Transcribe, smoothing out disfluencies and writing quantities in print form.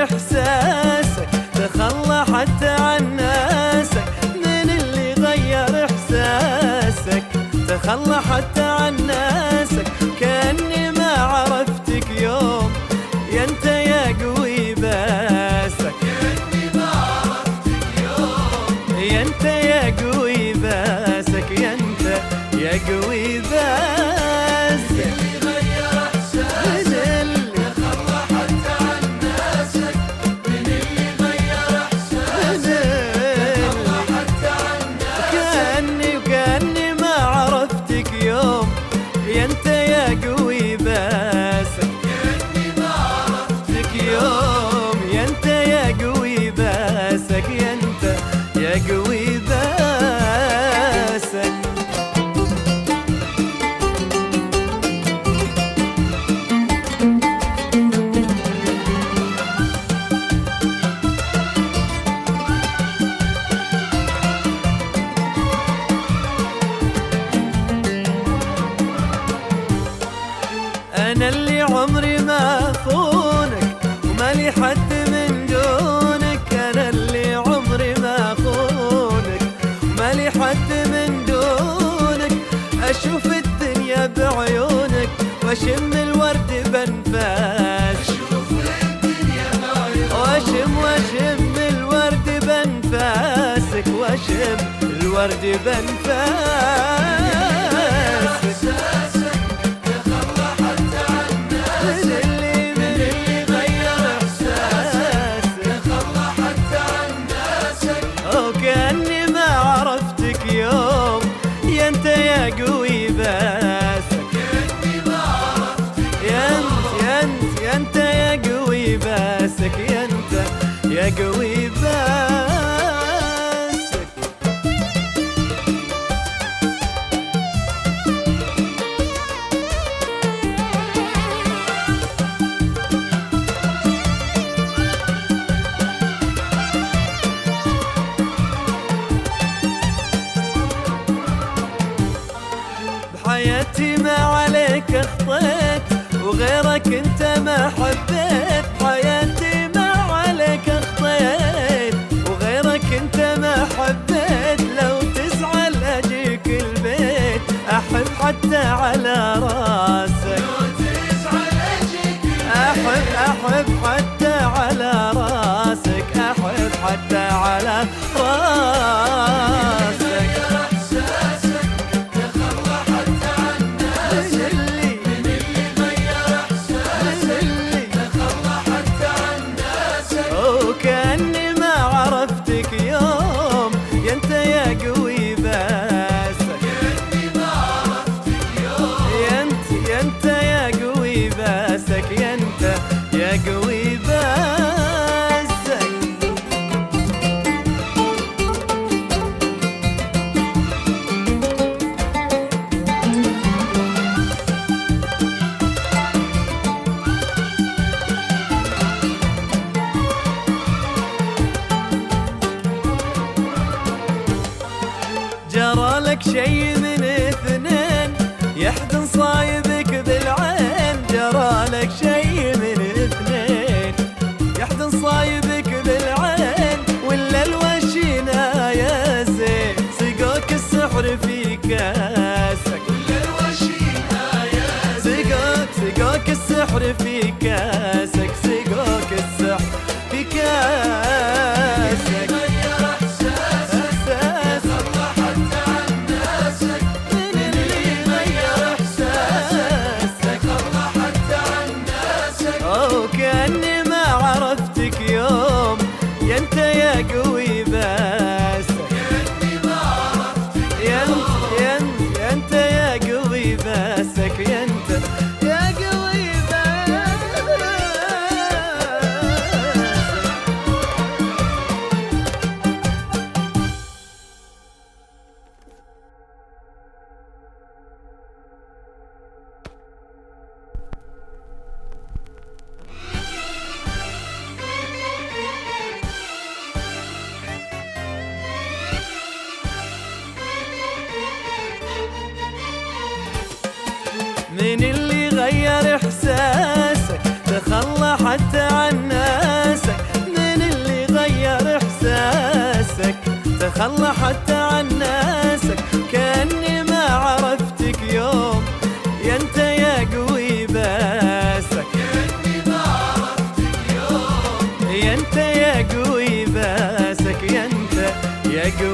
غير إحساسك، تخلى حتى عن ناسك. من اللي غير إحساسك، تخلى حتى عن ناسك. كأني ما عرفتك يوم، يا انت يا قوي باسك. كأني ما عرفتك يوم، يا انت يا قوي باسك. يا انت يا قوي باسك. اللي غير احساسك، تخلى حتى عن ناسك. من اللي غير احساسك، تخلى حتى عن ناسك. كأني ما عرفتك يوم، يا انت يا قوي باسك. كأني ما عرفتك يوم، يا انت يا قوي باسك. يا انت يا قوي باسك. أنا اللي عمري ما أخونك، ومالي حد من دونك. أنا اللي عمري ما أخونك، ومالي حد من دونك. أشوف الدنيا بعيونك، وأشم الورد بأنفاسك. أشوف الدنيا بعيونك، وأشم الورد بأنفاسك. وأشم الورد بأنفاسك. كأني ما عرفتك يوم، يا انت يا قوي باسك. كأني ما عرفتك يا انت يا قوي باسك. يا انت يا قوي باسك. حياتي ما عليك اخطيت، وغيرك انت ما حبيت. حياتي ما عليك اخطيت، وغيرك انت ما حبيت. لو تزعل اجيك البيت، احب حتى على راسك. لو تزعل اجيك البيت، احب حتى على راسك. احب حتى على راسك. كأني ما عرفتك يوم، يا انت يا قوي باسك. كأني ما عرفتك يوم، يا انت يا قوي باسك. يا انت يا قوي باسك. جرالك شي من اثنين، يحضن صايبك بالعين. جرالك شي من اثنين، يحضن صايبك بالعين. ولا الوشينا يا زين، سقوك السحر في كاسك. ولا الوشينا يا زين، سقوك السحر في كاسك. سقوك السحر في كاسك. كأني ما عرفتك يوم، يا انت يا قوي باسك. كأني ما عرفتك يوم، يا انت يا قوي باسك. يا انت يا قوي باسك. من اللي غير إحساسك، تخلى حتى عن ناسك. تخلى حتى عن ناسك، كأني ما عرفتك يوم يا انت يا قوي باسك، كأني ما عرفتك يوم يا انت يا قوي باسك، يا انت يا قوي